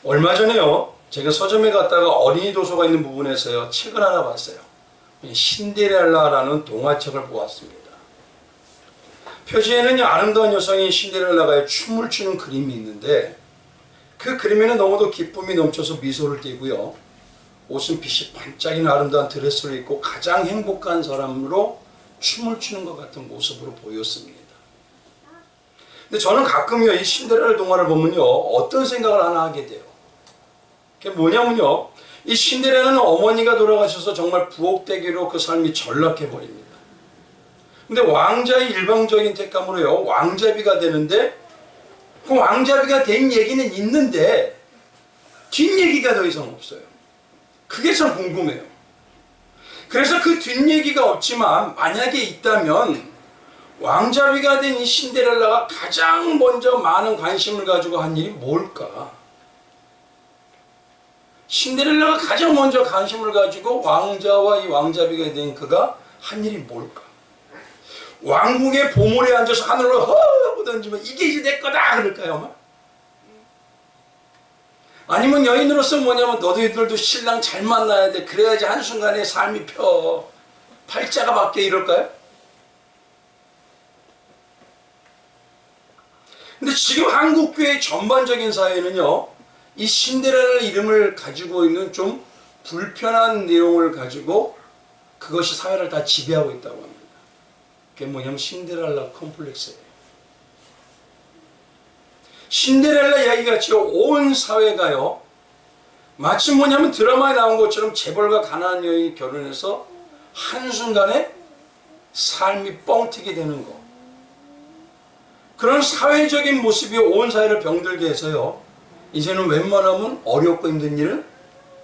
얼마 전에요, 제가 서점에 갔다가 어린이 도서가 있는 부분에서요, 책을 하나 봤어요. 신데렐라라는 동화책을 보았습니다. 표지에는 아름다운 여성이 신데렐라가 춤을 추는 그림이 있는데, 그 그림에는 너무도 기쁨이 넘쳐서 미소를 띠고요, 옷은 빛이 반짝이는 아름다운 드레스를 입고 가장 행복한 사람으로 춤을 추는 것 같은 모습으로 보였습니다. 근데 저는 가끔요, 이 신데렐라 동화를 보면요, 어떤 생각을 하나 하게 돼요. 그게 뭐냐면요, 이 신데렐라는 어머니가 돌아가셔서 정말 부엌대기로 그 삶이 전락해버립니다. 근데 왕자의 일방적인 택감으로요, 왕자비가 되는데, 그 왕자비가 된 얘기는 있는데 뒷얘기가 더 이상 없어요. 그게 참 궁금해요. 그래서 그 뒷얘기가 없지만 만약에 있다면 왕자비가 된 이 신데렐라가 가장 먼저 많은 관심을 가지고 한 일이 뭘까? 신데렐라가 가장 먼저 관심을 가지고 왕자와 이 왕자비가 된 그가 한 일이 뭘까? 왕궁의 보물에 앉아서 하늘로 허하고 던지면 이게 이제 내 거다 그럴까요? 아마? 아니면 여인으로서 뭐냐면 너희들도 신랑 잘 만나야 돼, 그래야지 한순간에 삶이 펴, 팔자가 바뀌어, 이럴까요? 근데 지금 한국교회 전반적인 사회는요, 이 신데렐라 이름을 가지고 있는 좀 불편한 내용을 가지고 그것이 사회를 다 지배하고 있다고 합니다. 그게 뭐냐면 신데렐라 컴플렉스예요. 신데렐라 이야기같이 온 사회가요, 마치 뭐냐면 드라마에 나온 것처럼 재벌과 가난한 여인이 결혼해서 한순간에 삶이 뻥튀기 되는 거, 그런 사회적인 모습이 온 사회를 병들게 해서요, 이제는 웬만하면 어렵고 힘든 일은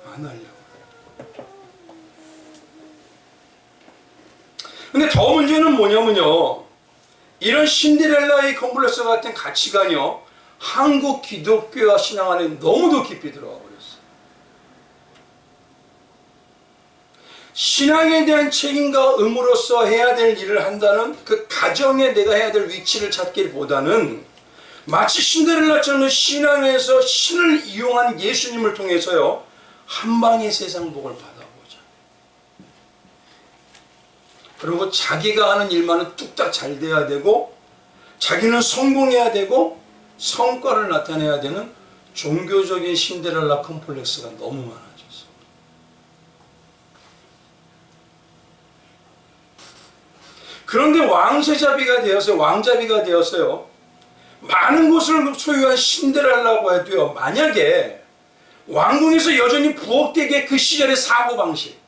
안 하려고. 근데 더 문제는 뭐냐면요, 이런 신데렐라의 컴플렉스 같은 가치관이요, 한국 기독교와 신앙 안에 너무도 깊이 들어가 버렸어요. 신앙에 대한 책임과 의무로서 해야 될 일을 한다는 그 가정에 내가 해야 될 위치를 찾기보다는 마치 신데렐라처럼 신앙에서 신을 이용한 예수님을 통해서요, 한방의 세상 복을 받아보자. 그리고 자기가 하는 일만은 뚝딱 잘 돼야 되고, 자기는 성공해야 되고, 성과를 나타내야 되는 종교적인 신데렐라 컴플렉스가 너무 많아졌어. 그런데 왕자비가 되어서요, 많은 것을 소유한 신데렐라고 해도요, 만약에 왕궁에서 여전히 부엌대기의 그 시절의 사고방식,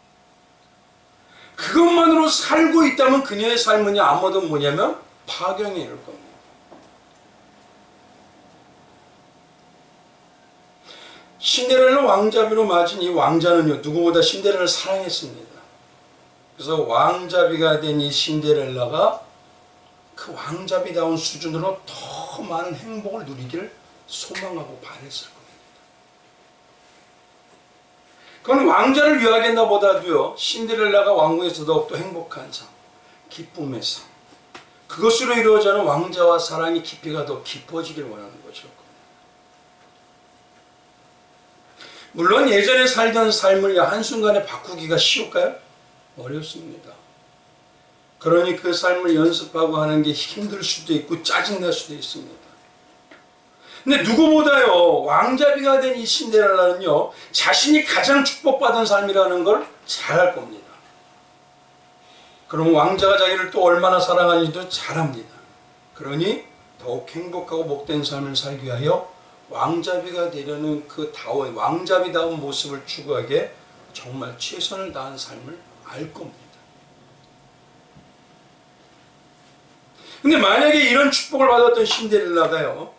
그것만으로 살고 있다면 그녀의 삶은 아무도 뭐냐면 파경에 이를 겁니다. 신데렐라 왕자비로 맞은 이 왕자는요, 누구보다 신데렐라를 사랑했습니다. 그래서 왕자비가 된 이 신데렐라가 그 왕자비다운 수준으로 더 많은 행복을 누리기를 소망하고 바랬을 겁니다. 그건 왕자를 위하겠나 보다도요, 신데렐라가 왕궁에서 더욱더 행복한 삶, 기쁨의 삶, 그것으로 이루어지는 왕자와 사랑의 깊이가 더 깊어지길 원하는 거죠. 물론 예전에 살던 삶을 한순간에 바꾸기가 쉬울까요? 어렵습니다. 그러니 그 삶을 연습하고 하는 게 힘들 수도 있고 짜증날 수도 있습니다. 근데 누구보다요, 왕자비가 된 이 신데렐라는요, 자신이 가장 축복받은 삶이라는 걸 잘 알 겁니다. 그럼 왕자가 자기를 또 얼마나 사랑하는지도 잘 압니다. 그러니 더욱 행복하고 복된 삶을 살기 위하여 왕자비가 되려는 그 왕자비다운 모습을 추구하기에 정말 최선을 다한 삶을 알 겁니다. 근데 만약에 이런 축복을 받았던 신데렐라가요,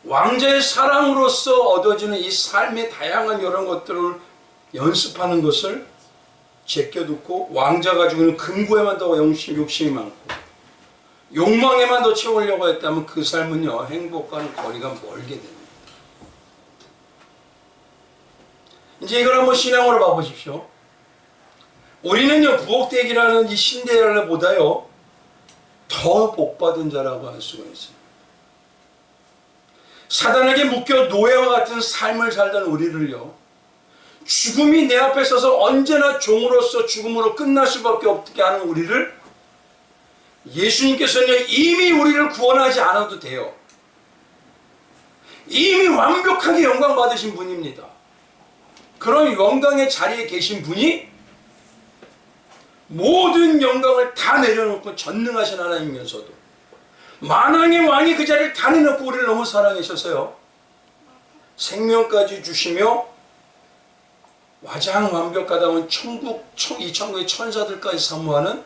왕자의 사랑으로서 얻어지는 이 삶의 다양한 이런 것들을 연습하는 것을 제껴두고 왕자가 가지고 있는 금고에만 더 욕심이 많고 욕망에만 더 채우려고 했다면 그 삶은요, 행복과는 거리가 멀게 됩니다. 이제 이걸 한번 신앙으로 봐보십시오. 우리는요, 부엌대기라는 이 신데렐라보다요, 더 복받은 자라고 할 수가 있습니다. 사단에게 묶여 노예와 같은 삶을 살던 우리를요, 죽음이 내 앞에 서서 언제나 종으로서 죽음으로 끝날 수밖에 없게 하는 우리를 예수님께서는 이미 우리를 구원하지 않아도 돼요. 이미 완벽하게 영광 받으신 분입니다. 그런 영광의 자리에 계신 분이 모든 영광을 다 내려놓고 전능하신 하나님이면서도 만왕의 왕이 그 자리를 다 내놓고 우리를 너무 사랑하셔서요, 생명까지 주시며 가장 완벽하다면 이 천국의 천사들까지 사모하는,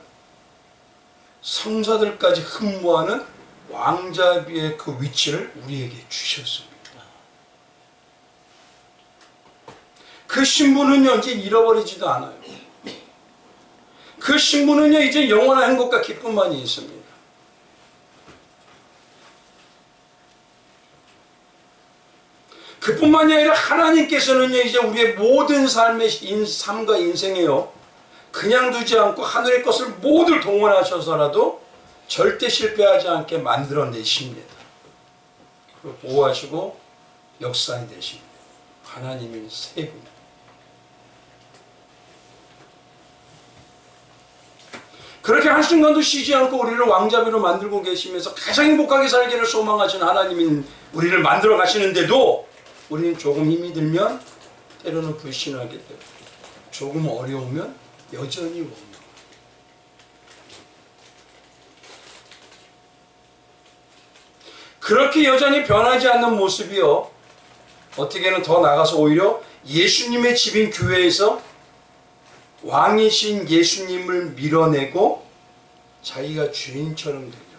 성사들까지 흠모하는 왕자비의 그 위치를 우리에게 주셨습니다. 그 신분은요 이제 잃어버리지도 않아요. 그 신분은요 이제 영원한 행복과 기쁨만이 있습니다. 그뿐만이 아니라 하나님께서는요 이제 우리의 모든 삶과 인생에요, 그냥 두지 않고 하늘의 것을 모두 동원하셔서라도 절대 실패하지 않게 만들어내십니다. 그리고 보호하시고 역사해 내십니다. 하나님이 세 분. 그렇게 한순간도 쉬지 않고 우리를 왕자비로 만들고 계시면서 가장 행복하게 살기를 소망하시는 하나님인 우리를 만들어 가시는데도 우리는 조금 힘이 들면 때로는 불신하게 되고, 조금 어려우면 여전히 원망. 그렇게 여전히 변하지 않는 모습이요, 어떻게는 더 나가서 오히려 예수님의 집인 교회에서 왕이신 예수님을 밀어내고 자기가 주인처럼 되려고.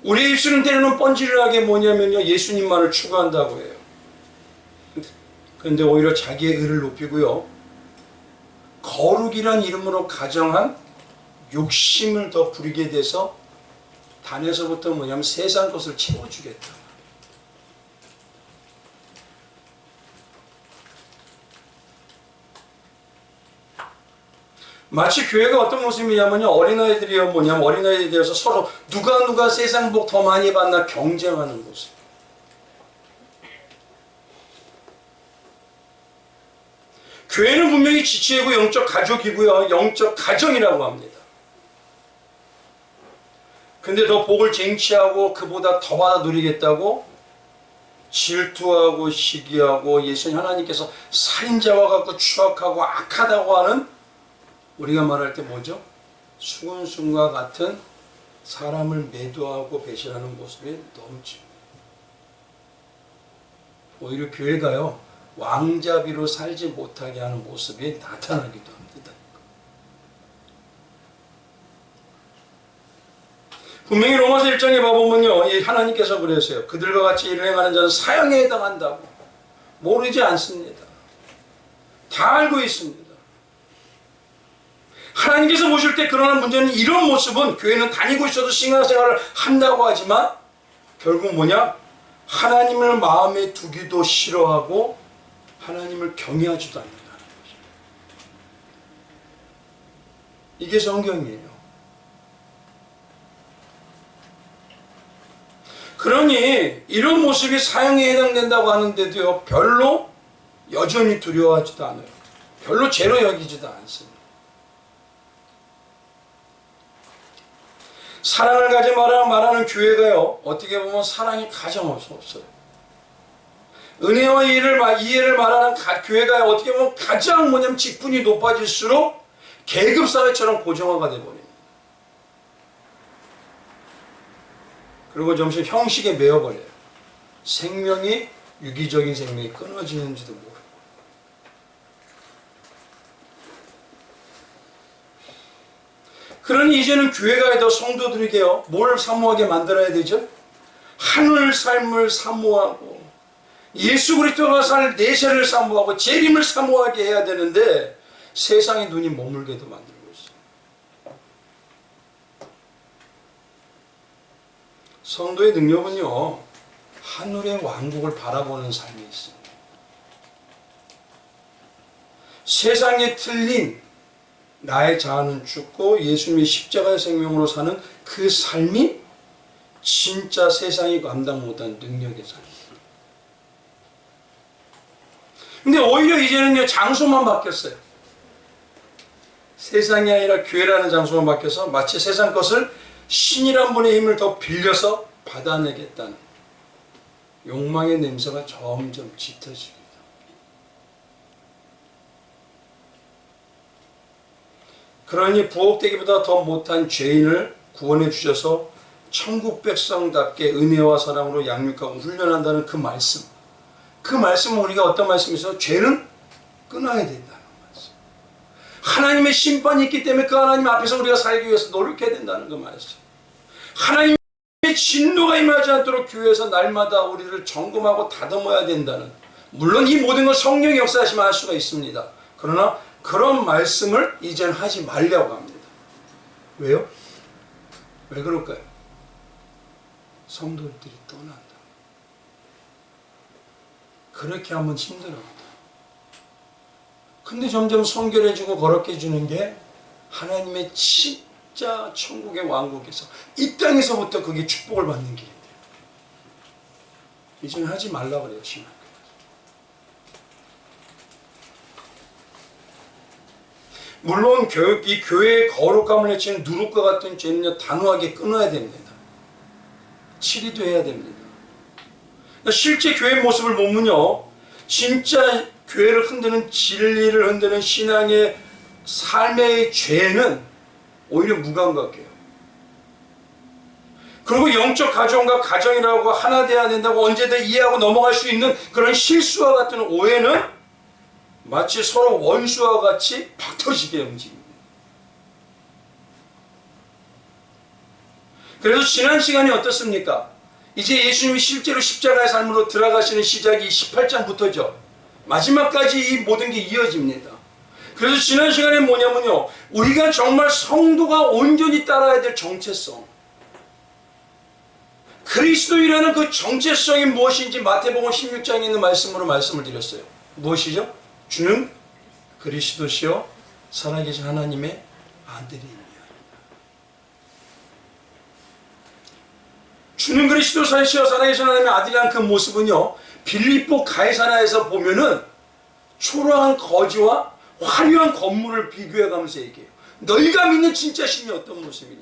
우리의 입술은 때로는 뻔질하게 뭐냐면요, 예수님만을 추구한다고 해요. 그런데 오히려 자기의 의를 높이고요, 거룩이란 이름으로 가정한 욕심을 더 부리게 돼서 단에서부터 뭐냐면 세상 것을 채워주겠다. 마치 교회가 어떤 모습이냐면요, 어린아이들이요 뭐냐면 어린아이들이 되어서 서로 누가 세상 복 더 많이 받나 경쟁하는 모습. 교회는 분명히 지체이고 영적 가족이고요, 영적 가정이라고 합니다. 근데 더 복을 쟁취하고 그보다 더 받아 누리겠다고 질투하고 시기하고 예수님 하나님께서 살인자와 같고 추악하고 악하다고 하는, 우리가 말할 때 뭐죠? 수군순과 같은 사람을 매도하고 배신하는 모습이 넘칩니다. 오히려 교회가요, 왕자비로 살지 못하게 하는 모습이 나타나기도 합니다. 분명히 로마서 1장에 봐보면요, 하나님께서 그러세요. 그들과 같이 일을 행하는 자는 사형에 해당한다고. 모르지 않습니다. 다 알고 있습니다. 하나님께서 보실 때, 그러나 문제는 이런 모습은 교회는 다니고 있어도 신앙생활을 한다고 하지만 결국 뭐냐? 하나님을 마음에 두기도 싫어하고 하나님을 경외하지도 않는다는 거죠. 이게 성경이에요. 그러니 이런 모습이 사형에 해당된다고 하는데도요, 별로 여전히 두려워하지도 않아요. 별로 죄로 여기지도 않습니다. 사랑을 가지 마라 말하는 교회가요, 어떻게 보면 사랑이 가장 없어요. 은혜와 이해를 말하는 교회가 어떻게 보면 가장 뭐냐면 직분이 높아질수록 계급사회처럼 고정화가 되어버립니다. 그리고 점점 형식에 매여버려요. 생명이, 유기적인 생명이 끊어지는지도 모르고. 그러니 이제는 교회가 더 성도들에게요, 뭘 사모하게 만들어야 되죠? 하늘 삶을 사모하고 예수 그리스도가 살 내세를 사모하고 재림을 사모하게 해야 되는데 세상의 눈이 머물게도 만들고 있어요. 성도의 능력은요, 하늘의 왕국을 바라보는 삶이 있습니다. 세상에 틀린 나의 자아는 죽고 예수님이 십자가의 생명으로 사는 그 삶이 진짜 세상이 감당 못한 능력의 삶입니다. 근데 오히려 이제는요, 장소만 바뀌었어요. 세상이 아니라 교회라는 장소만 바뀌어서 마치 세상 것을 신이란 분의 힘을 더 빌려서 받아내겠다는 욕망의 냄새가 점점 짙어집니다. 그러니 부엌대기보다 더 못한 죄인을 구원해 주셔서 천국 백성답게 은혜와 사랑으로 양육하고 훈련한다는 그 말씀. 그 말씀은 우리가 어떤 말씀이죠? 죄는 끊어야 된다는 말씀. 하나님의 심판이 있기 때문에 그 하나님 앞에서 우리가 살기 위해서 노력해야 된다는 그 말씀. 하나님의 진노가 임하지 않도록 교회에서 날마다 우리를 점검하고 다듬어야 된다는, 물론 이 모든 걸 성령의 역사하시면 할 수가 있습니다. 그러나 그런 말씀을 이젠 하지 말려고 합니다. 왜요? 왜 그럴까요? 성도들이 떠난다. 그렇게 하면 힘들어합니다. 근데 점점 성결해지고 거룩해지는 게 하나님의 진짜 천국의 왕국에서, 이 땅에서부터 그게 축복을 받는 길인데 이제는 하지 말라 그래요. 신학교에서. 물론 이 교회의 거룩함을 해치는 누룩과 같은 죄는요, 단호하게 끊어야 됩니다. 치리도 해야 됩니다. 실제 교회의 모습을 보면요, 진짜 교회를 흔드는, 진리를 흔드는 신앙의 삶의 죄는 오히려 무감각해요. 그리고 영적 가정과 가정이라고 하나 돼야 된다고 언제든 이해하고 넘어갈 수 있는 그런 실수와 같은 오해는 마치 서로 원수와 같이 팍 터지게 움직입니다. 그래서 지난 시간이 어떻습니까? 이제 예수님이 실제로 십자가의 삶으로 들어가시는 시작이 18장부터죠. 마지막까지 이 모든 게 이어집니다. 그래서 지난 시간에 뭐냐면요, 우리가 정말 성도가 온전히 따라야 될 정체성, 그리스도인이라는 그 정체성이 무엇인지 마태복음 16장에 있는 말씀으로 말씀을 드렸어요. 무엇이죠? 주는 그리스도시요 살아계신 하나님의 아들이니라. 주는 그리스도시요 살아계신 하나님의 아들이라는 그 모습은요, 빌립보 가이사라에서 보면은 초라한 거지와 화려한 건물을 비교해가면서 얘기해요. 너희가 믿는 진짜 신이 어떤 모습이냐?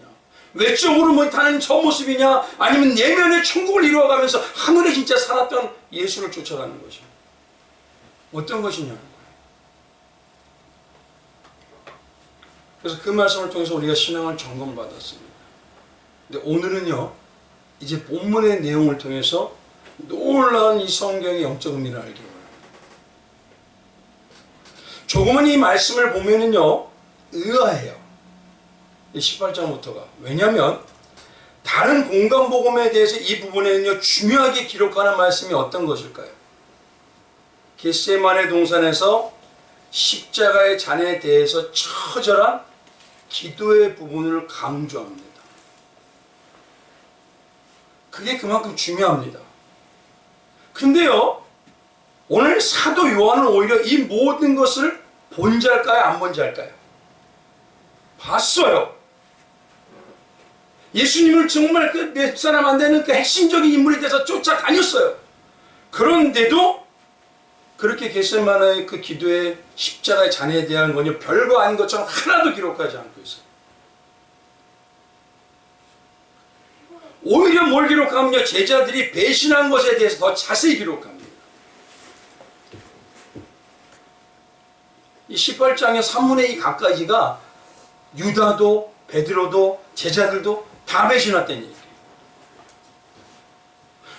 외적으로 뭐 타는 저 모습이냐? 아니면 내면의 천국을 이루어가면서 하늘에 진짜 살았던 예수를 쫓아가는 것이냐? 어떤 것이냐는 거예요. 그래서 그 말씀을 통해서 우리가 신앙을 점검받았습니다. 근데 오늘은요, 이제 본문의 내용을 통해서 놀라운 이 성경의 영적 의미를 알기로 합니다. 조금은 이 말씀을 보면은요, 의아해요. 18장부터가. 왜냐하면 다른 공간복음에 대해서 이 부분에는요, 중요하게 기록하는 말씀이 어떤 것일까요? 겟세마네 동산에서 십자가의 잔에 대해서 처절한 기도의 부분을 강조합니다. 그게 그만큼 중요합니다. 근데요, 오늘 사도 요한은 오히려 이 모든 것을 본 자일까요? 안 본 자일까요? 봤어요. 예수님을 정말 그 몇 사람 안 되는 그 핵심적인 인물이 돼서 쫓아다녔어요. 그런데도 그렇게 겟세마네의 그 기도의 십자가의 잔에 대한 건요, 별거 아닌 것처럼 하나도 기록하지 않고 있어요. 오히려 뭘 기록하면요, 제자들이 배신한 것에 대해서 더 자세히 기록합니다. 이 18장의 3분의 2 가까이가 유다도 베드로도 제자들도 다 배신했다는 얘기예요.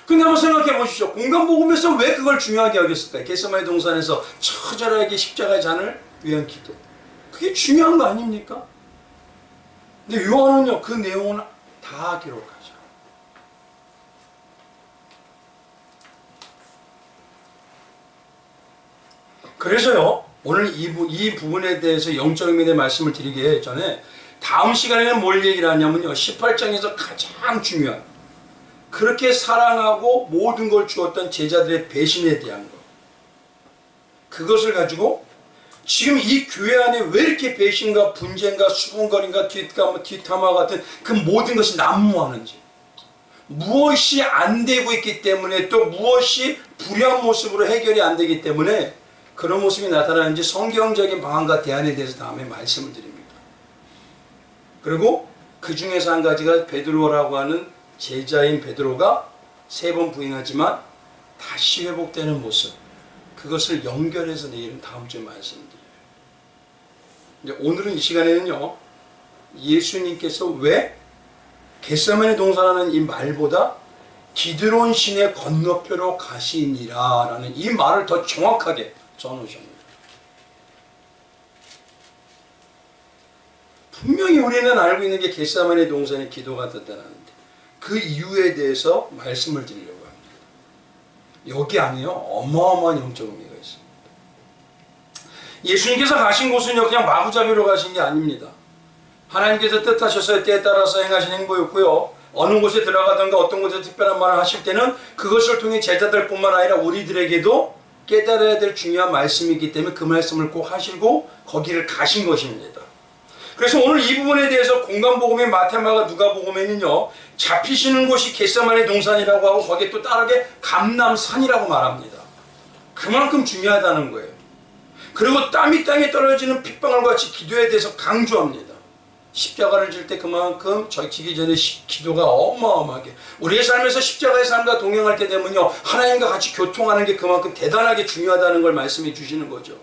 근데 한번 생각해 보십시오. 공간복음에서 왜 그걸 중요하게 여겼을까요? 겟세마네 동산에서 처절하게 십자가의 잔을 위한 기도. 그게 중요한 거 아닙니까? 근데 요한은요, 그 내용은 다 기록하죠. 그래서요, 오늘 이 부분에 대해서 영적 의미에 대해 말씀을 드리기 전에 다음 시간에는 뭘 얘기를 하냐면요, 18장에서 가장 중요한, 그렇게 사랑하고 모든 걸 주었던 제자들의 배신에 대한 것, 그것을 가지고 지금 이 교회 안에 왜 이렇게 배신과 분쟁과 수군거림과 뒷담화 같은 그 모든 것이 난무하는지, 무엇이 안 되고 있기 때문에, 또 무엇이 불의한 모습으로 해결이 안 되기 때문에 그런 모습이 나타나는지 성경적인 방안과 대안에 대해서 다음에 말씀을 드립니다. 그리고 그 중에서 한 가지가 베드로라고 하는 제자인 베드로가 3번 부인하지만 다시 회복되는 모습, 그것을 연결해서 내일은 다음 주에 말씀드려요. 이제 오늘은 이 시간에는요, 예수님께서 왜 겟세마네 동산하는 이 말보다 기드론 시내 건너편으로 가시니라 라는 이 말을 더 정확하게 써놓으셨습니다. 분명히 우리는 알고 있는 게 겟세마네 동산의 기도가 나타나는데 그 이유에 대해서 말씀을 드리려고 합니다. 여기 안에요 어마어마한 영적 의미가 있습니다. 예수님께서 가신 곳은요 그냥 마구잡이로 가신 게 아닙니다. 하나님께서 뜻하셔서 때에 따라서 행하신 행보였고요, 어느 곳에 들어가든가 어떤 곳에 특별한 말을 하실 때는 그것을 통해 제자들뿐만 아니라 우리들에게도 깨달아야 될 중요한 말씀이기 때문에 그 말씀을 꼭 하시고 거기를 가신 것입니다. 그래서 오늘 이 부분에 대해서 공간복음의 마태마가 누가복음에는요 잡히시는 곳이 겟세마네 동산이라고 하고 거기에 또 다르게 감람산이라고 말합니다. 그만큼 중요하다는 거예요. 그리고 땀이 땅에 떨어지는 핏방울 같이 기도에 대해서 강조합니다. 십자가를 질 때 그만큼 지기 전에 기도가 어마어마하게, 우리의 삶에서 십자가의 삶과 동행할 때 되면요 하나님과 같이 교통하는 게 그만큼 대단하게 중요하다는 걸 말씀해 주시는 거죠.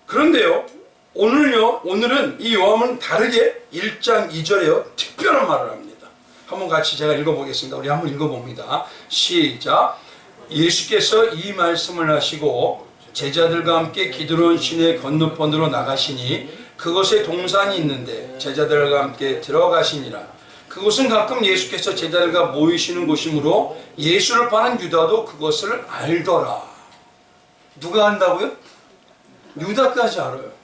그런데요 오늘은 이 요한은 다르게 1장 2절에요 특별한 말을 합니다. 한번 같이 제가 읽어보겠습니다. 우리 한번 읽어봅니다. 시작. 예수께서 이 말씀을 하시고 제자들과 함께 기드론 시내 건너편으로 나가시니 그곳에 동산이 있는데 제자들과 함께 들어가시니라. 그곳은 가끔 예수께서 제자들과 모이시는 곳이므로 예수를 파는 유다도 그것을 알더라. 누가 안다고요? 유다까지 알아요.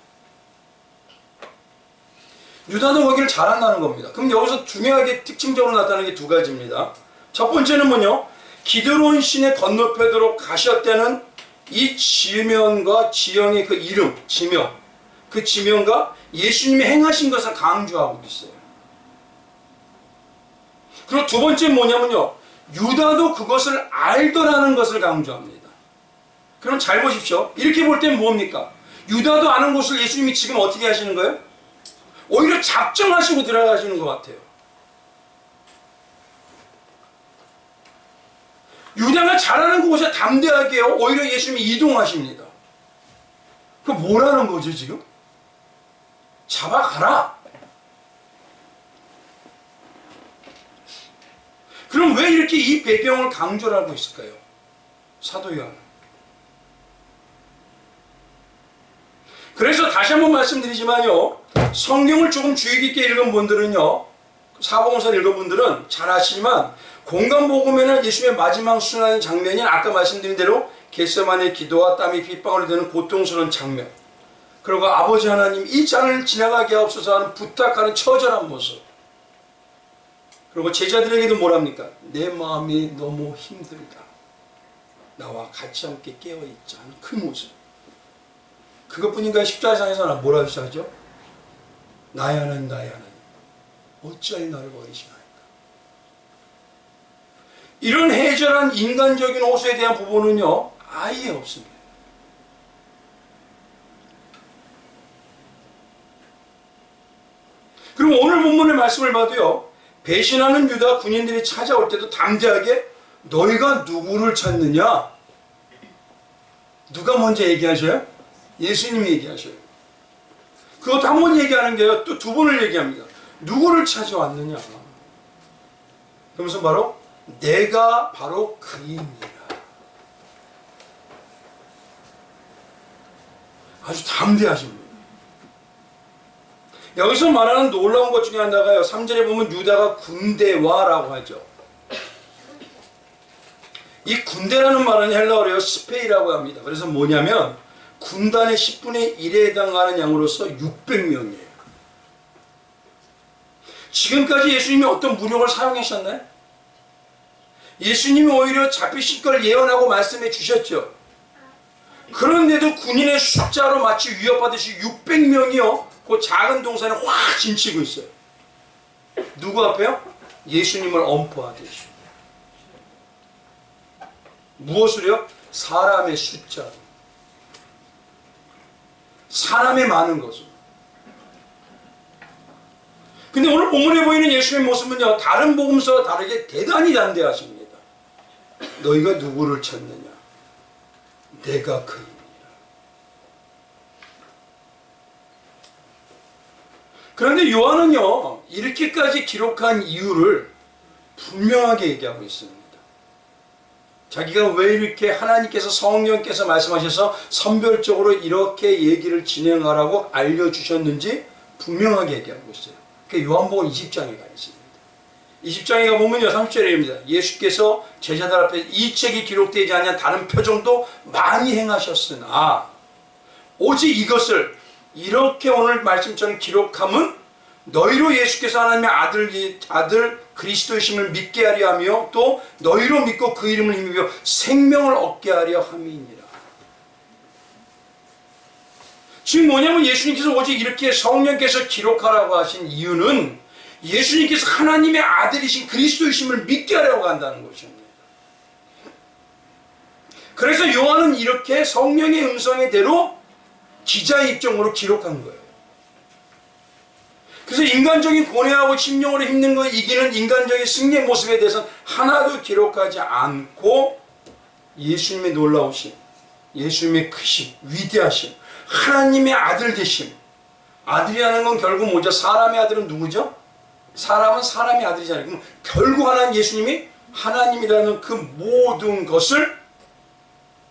유다도 거기를 잘 안다는 겁니다. 그럼 여기서 중요하게 특징적으로 나타나는 게 2가지입니다. 첫 번째는 뭐냐? 기드론 시내 건너편으로 가셨다는 이 지명과 지형의 그 이름, 지명, 그 지명과 예수님이 행하신 것을 강조하고 있어요. 그리고 2번째 뭐냐면요, 유다도 그것을 알더라는 것을 강조합니다. 그럼 잘 보십시오. 이렇게 볼 때는 뭡니까? 유다도 아는 곳을 예수님이 지금 어떻게 하시는 거예요? 오히려 작정하시고 들어가시는 것 같아요. 유다가 잘하는 곳에 담대하게요 오히려 예수님이 이동하십니다. 그 뭐라는 거죠 지금? 잡아가라. 그럼 왜 이렇게 이 배경을 강조를 하고 있을까요? 사도 요한은. 그래서 다시 한번 말씀드리지만요, 성경을 조금 주의 깊게 읽은 분들은요, 사복음서를 읽은 분들은 잘 아시지만 공간복음에는 예수님의 마지막 순환의 장면이 아까 말씀드린 대로 겟세마네 기도와 땀이 핏방울이 되는 고통스러운 장면, 그리고 아버지 하나님 이 잔을 지나가게 하옵소서 하는 부탁하는 처절한 모습, 그리고 제자들에게도 뭐랍니까? 내 마음이 너무 힘들다, 나와 같이 함께 깨어있자 하는 그 모습. 그것뿐인가? 십자가상에서는 뭐라고 시작하죠? 나의 하나님 나의 하나님 어찌하여 나를 버리시나이까. 이런 해절한 인간적인 호소에 대한 부분은요 아예 없습니다. 그럼 오늘 본문의 말씀을 봐도요, 배신하는 유다 군인들이 찾아올 때도 담대하게 너희가 누구를 찾느냐? 누가 먼저 얘기하셔요? 예수님이 얘기하셔요. 그것도 한 번 얘기하는 게 아니라 또 2번을 얘기합니다. 누구를 찾아왔느냐? 그러면서 바로 내가 바로 그이니라. 아주 담대하십니다. 여기서 말하는 놀라운 것 중에 하나가요, 3절에 보면 유다가 군대와라고 하죠. 이 군대라는 말은 헬라어로요 스페이라고 합니다. 그래서 뭐냐면 군단의 10분의 1에 해당하는 양으로서 600명이에요. 지금까지 예수님이 어떤 무력을 사용하셨나요? 예수님이 오히려 잡히실 걸 예언하고 말씀해 주셨죠. 그런데도 군인의 숫자로 마치 위협받듯이 600명이요. 그 작은 동산에 확 진치고 있어요. 누구 앞에요? 예수님을 엄포하듯이. 무엇을요? 사람의 숫자. 사람의 많은 것으로. 근데 오늘 본문에 보이는 예수님의 모습은요, 다른 복음서와 다르게 대단히 담대하십니다. 너희가 누구를 찾느냐? 내가 그입니다. 그런데 요한은요, 이렇게까지 기록한 이유를 분명하게 얘기하고 있습니다. 자기가 왜 이렇게 하나님께서 성령께서 말씀하셔서 선별적으로 이렇게 얘기를 진행하라고 알려주셨는지 분명하게 얘기하고 있어요. 그게 요한복음 20장에 가 있습니다. 20장에 가보면요, 30절입니다. 예수께서 제자들 앞에 이 책이 기록되지 않은 다른 표정도 많이 행하셨으나 오직 이것을 이렇게 오늘 말씀처럼 기록함은 너희로 예수께서 하나님의 아들 그리스도이심을 믿게 하려 하며 또 너희로 믿고 그 이름을 힘입어 생명을 얻게 하려 함이니라. 지금 뭐냐면 예수님께서 오직 이렇게 성령께서 기록하라고 하신 이유는 예수님께서 하나님의 아들이신 그리스도이심을 믿게 하려고 한다는 것입니다. 그래서 요한은 이렇게 성령의 음성대로 기자의 입장으로 기록한 거예요. 그래서 인간적인 고뇌하고 심령으로 힘든 거 이기는 인간적인 승리의 모습에 대해서는 하나도 기록하지 않고 예수님의 놀라우심, 예수님의 크심, 위대하심, 하나님의 아들 되심. 아들이라는 건 결국 뭐죠? 사람의 아들은 누구죠? 사람은 사람의 아들이잖아요. 그럼 결국 하나님 예수님이 하나님이라는 그 모든 것을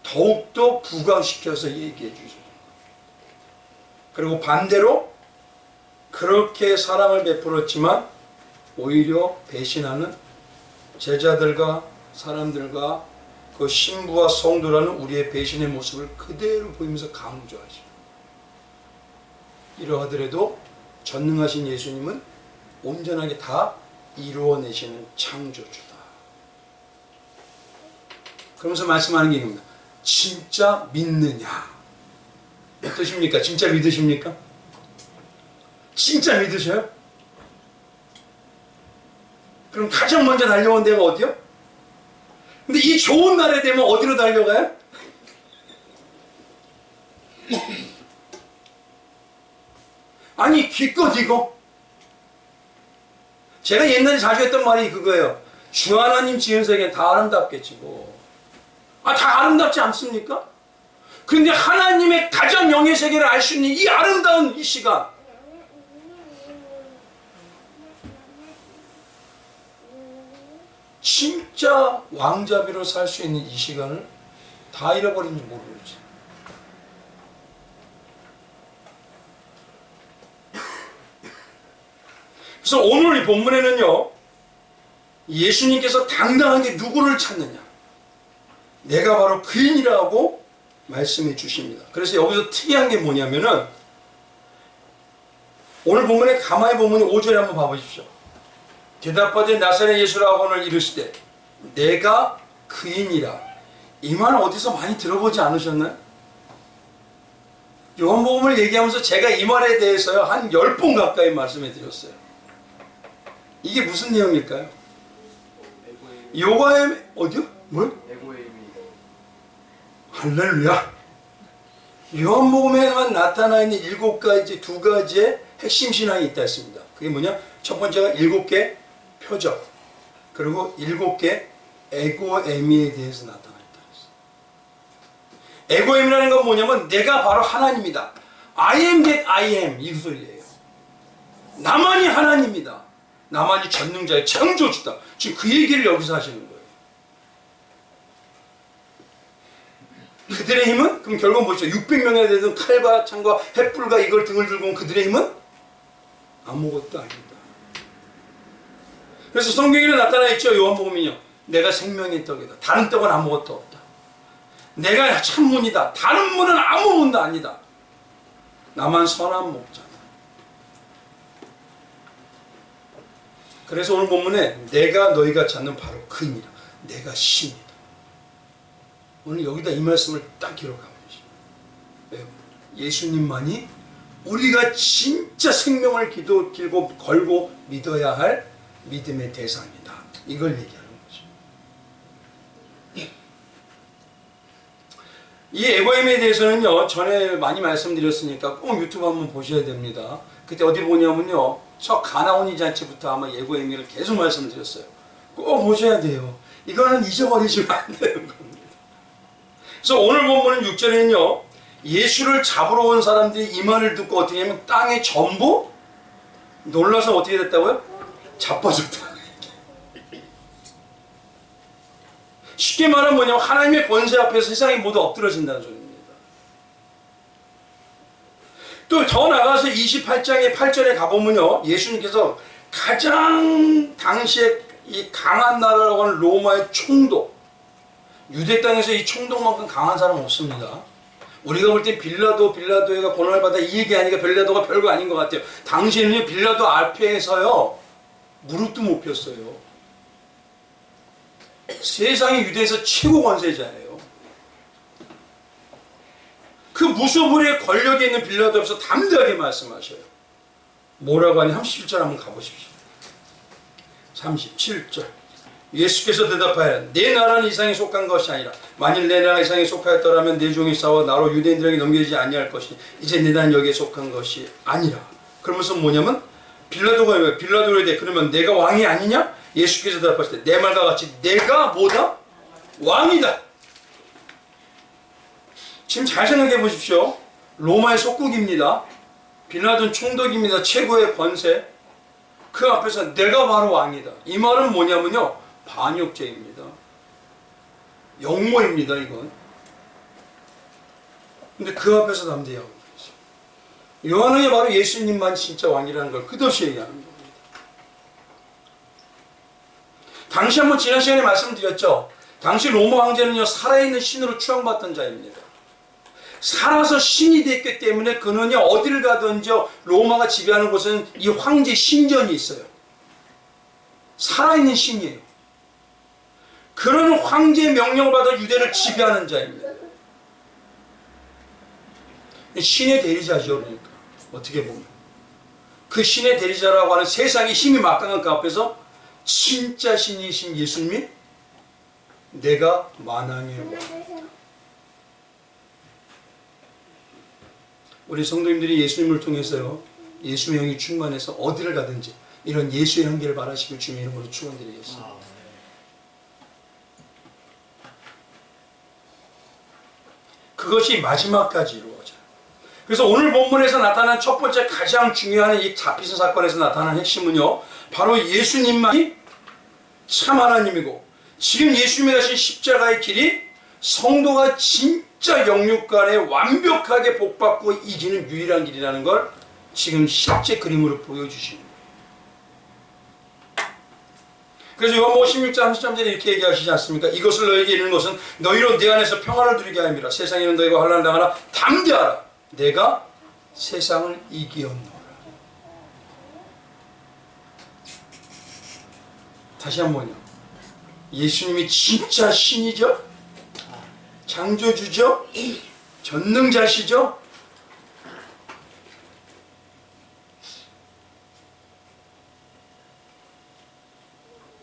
더욱더 부각시켜서 얘기해 주죠. 그리고 반대로 그렇게 사랑을 베풀었지만 오히려 배신하는 제자들과 사람들과 그 신부와 성도라는 우리의 배신의 모습을 그대로 보이면서 강조하죠. 이러하더라도 전능하신 예수님은 온전하게 다 이루어내시는 창조주다. 그러면서 말씀하는 게 이겁니다. 진짜 믿느냐? 어떠십니까? 진짜 믿으십니까? 진짜 믿으셔요? 그럼 가장 먼저 달려온 데가 어디요? 근데 이 좋은 날에 되면 어디로 달려가요? 아니 기껏 이거 제가 옛날에 자주 했던 말이 그거예요. 주 하나님 지은 세계는 다 아름답겠지 다 아름답지 않습니까? 그런데 하나님의 가장 영의 세계를 알 수 있는 이 아름다운 이 시간, 진짜 왕자비로 살 수 있는 이 시간을 다 잃어버린지 모르지. 그래서 오늘 이 본문에는요, 예수님께서 당당하게 누구를 찾느냐? 내가 바로 그인이라고 말씀해 주십니다. 그래서 여기서 특이한 게 뭐냐면은 오늘 본문에 가만히 보면 5절에 한번 봐보십시오. 대답하되 나사렛 예수라고는 이르시되 내가 그인이라. 이 말 어디서 많이 들어보지 않으셨나요? 요한복음을 얘기하면서 제가 이 말에 대해서요 한 10번 가까이 말씀해 드렸어요. 이게 무슨 내용일까요? 요가의 어디요? 뭘? 할렐루야. 요한복음에만 나타나 있는 7가지, 2가지의 핵심 신앙이 있다 했습니다. 그게 뭐냐? 첫 번째가 7개 표적, 그리고 7개 에고에미에 대해서 나타나 있다 했어요. 에고에미라는 건 뭐냐면 내가 바로 하나님이다. I am that I am 이 소리예요. 나만이 하나님이다. 나만이 전능자의 창조주다. 지금 그 얘기를 여기서 하시는 거예요. 그들의 힘은? 그럼 결국은 뭐죠? 600명에 되던 칼과 창과 횃불과 이걸 등을 들고 온 그들의 힘은? 아무것도 아니다. 그래서 성경에 나타나 있죠. 요한복음이요. 내가 생명의 떡이다. 다른 떡은 아무것도 없다. 내가 참 문이다. 다른 문은 아무 문도 아니다. 나만 선한 목자다. 그래서 오늘 본문에 내가 너희가 찾는 바로 그이니라. 내가 신이다. 오늘 여기다 이 말씀을 딱 기록하고 계십니다. 예수님만이 우리가 진짜 생명을 길고 걸고 믿어야 할 믿음의 대상이다. 이걸 얘기하는 거죠. 이 에고임에 대해서는요, 전에 많이 말씀드렸으니까 꼭 유튜브 한번 보셔야 됩니다. 그때 어디 보냐면요, 저 가나오니 잔치부터 아마 에고임을 계속 말씀드렸어요. 꼭 보셔야 돼요. 이거는 잊어버리시면 안 되는 겁니다. 그래서 오늘 본문은 6절에는요, 예수를 잡으러 온 사람들이 이 말을 듣고 어떻게 하면 땅에 전부 놀라서 어떻게 됐다고요? 자빠졌다. 쉽게 말하면 뭐냐면 하나님의 권세 앞에서 세상이 모두 엎드러진다는 소리입니다. 또 더 나가서 28장의 8절에 가보면요, 예수님께서 가장 당시에 이 강한 나라라고 하는 로마의 총독, 유대 땅에서 이 총독만큼 강한 사람 없습니다. 우리가 볼 때 빌라도가 고난을 받아 이 얘기하니까 빌라도가 별거 아닌 것 같아요. 당시에는 빌라도 앞에서요, 무릎도 못 폈어요. 세상의 유대에서 최고 권세자예요. 그 무소불위의 권력에 있는 빌라도 앞에서 담대하게 말씀하셔요. 뭐라고 하니 37절 한번 가보십시오. 37절. 예수께서 대답하여 내 나라는 이상에 속한 것이 아니라 만일 내 나라 이상에 속하였더라면 내 종이 싸워 나로 유대인들에게 넘겨지지 아니할 것이니 이제 내 나라는 여기에 속한 것이 아니라. 그러면서 뭐냐면 빌라도에 대해 그러면 내가 왕이 아니냐? 예수께서 대답하실 때 내 말과 같이 내가 뭐다? 왕이다. 지금 잘 생각해 보십시오. 로마의 속국입니다. 빌라도는 총독입니다. 최고의 권세. 그 앞에서 내가 바로 왕이다. 이 말은 뭐냐면요, 반역죄입니다. 역모입니다, 이건. 근데 그 앞에서 담대하고 있어요. 요한은 바로 예수님만 진짜 왕이라는 걸 끝없이 얘기하는 겁니다. 당시 한번 지난 시간에 말씀드렸죠. 당시 로마 황제는요, 살아있는 신으로 추앙받던 자입니다. 살아서 신이 됐기 때문에 그는요, 어디를 가든지 로마가 지배하는 곳은 이 황제 신전이 있어요. 살아있는 신이에요. 그런 황제의 명령을 받아 유대를 지배하는 자입니다. 신의 대리자죠. 그러니까 어떻게 보면 그 신의 대리자라고 하는 세상의 힘이 막강한 그 앞에서 진짜 신이신 예수님이 내가 만왕의 왕. 우리 성도님들이 예수님을 통해서요, 예수의 영이 충만해서 어디를 가든지 이런 예수의 향기를 발하시길 주님의 이름으로 축원드리겠습니다. 그것이 마지막까지 이루어져요. 그래서 오늘 본문에서 나타난 첫 번째 가장 중요한 이 잡히신 사건에서 나타난 핵심은요, 바로 예수님만이 참 하나님이고 지금 예수님이 가신 십자가의 길이 성도가 진짜 영육간에 완벽하게 복받고 이기는 유일한 길이라는 걸 지금 실제 그림으로 보여주시는 거예요. 그래서 요한복음 16장 33절에 이렇게 얘기하시지 않습니까? 이것을 너에게 이르는 것은 너희로 내 안에서 평안을 누리게 함이라. 세상에는 너희가 환난을 당하나 담대하라. 내가 세상을 이기었노라. 다시 한번요. 예수님이 진짜 신이죠? 창조주죠? 전능자시죠?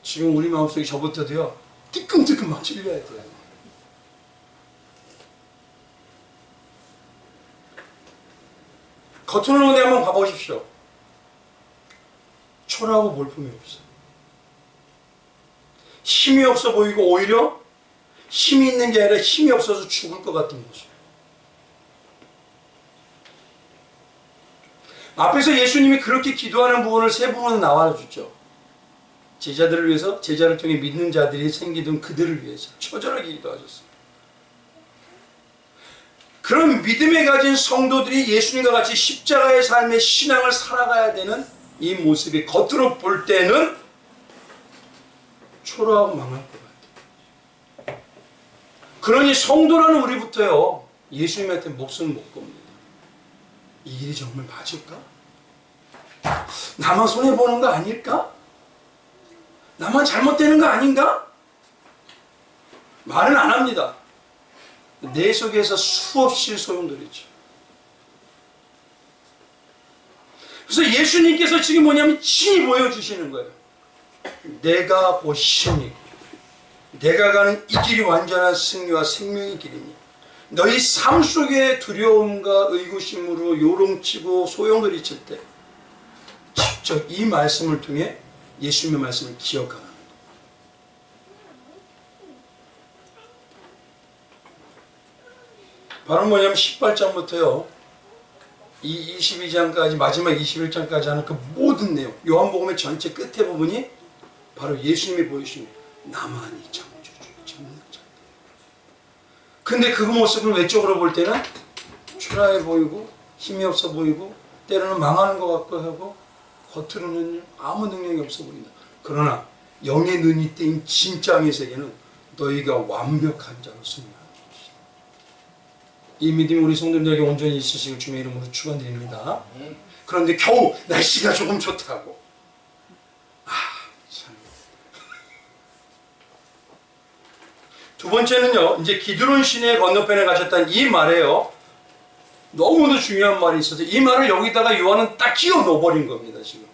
지금 우리 마음속에 저부터도요, 뜨끔뜨끔 막 찔려야 돼요. 겉으로는 한번 봐보십시오. 초라하고 볼품이 없어요. 힘이 없어 보이고 오히려 힘이 있는 게 아니라 힘이 없어서 죽을 것 같은 모습. 앞에서 예수님이 그렇게 기도하는 부분을 세 부분 나와주죠. 제자들을 위해서, 제자를 통해 믿는 자들이 생기던 그들을 위해서 처절하게 기도하셨습니다. 그런 믿음에 가진 성도들이 예수님과 같이 십자가의 삶의 신앙을 살아가야 되는 이 모습이 겉으로 볼 때는 초라하고 망할 것 같아요. 그러니 성도라는 우리부터요, 예수님한테 목숨을 못 겁니다. 이 길이 정말 맞을까? 나만 손해보는 거 아닐까? 나만 잘못되는 거 아닌가? 말은 안 합니다. 내 속에서 수없이 소용돌이죠. 그래서 예수님께서 지금 뭐냐면 친히 보여주시는 거예요. 내가 곧 신이고 내가 가는 이 길이 완전한 승리와 생명의 길이니 너희 삶 속의 두려움과 의구심으로 요동치고 소용돌이칠 때 직접 이 말씀을 통해 예수님의 말씀을 기억하는 거예요. 바로 뭐냐면 18장부터요 이 22장까지 마지막 21장까지 하는 그 모든 내용, 요한복음의 전체 끝에 부분이 바로 예수님이 보여주신 나만이 창조주 창조자. 근데 그 모습을 외적으로 볼 때는 초라해 보이고 힘이 없어 보이고 때로는 망하는 것 같고 하고 겉으로는 아무 능력이 없어 보인다. 그러나 영의 눈이 뜨인 진짜의 세계는 너희가 완벽한 자로 승리한다. 이 믿음이 우리 성도들에게 온전히 있으시길 주님의 이름으로 축원드립니다. 그런데 겨우 날씨가 조금 좋다고. 참. 두 번째는요, 이제 기드론 시내 건너편에 가셨다는 이 말에요. 너무도 중요한 말이 있어서 이 말을 여기다가 요한은 딱 끼워 넣어버린 겁니다, 지금.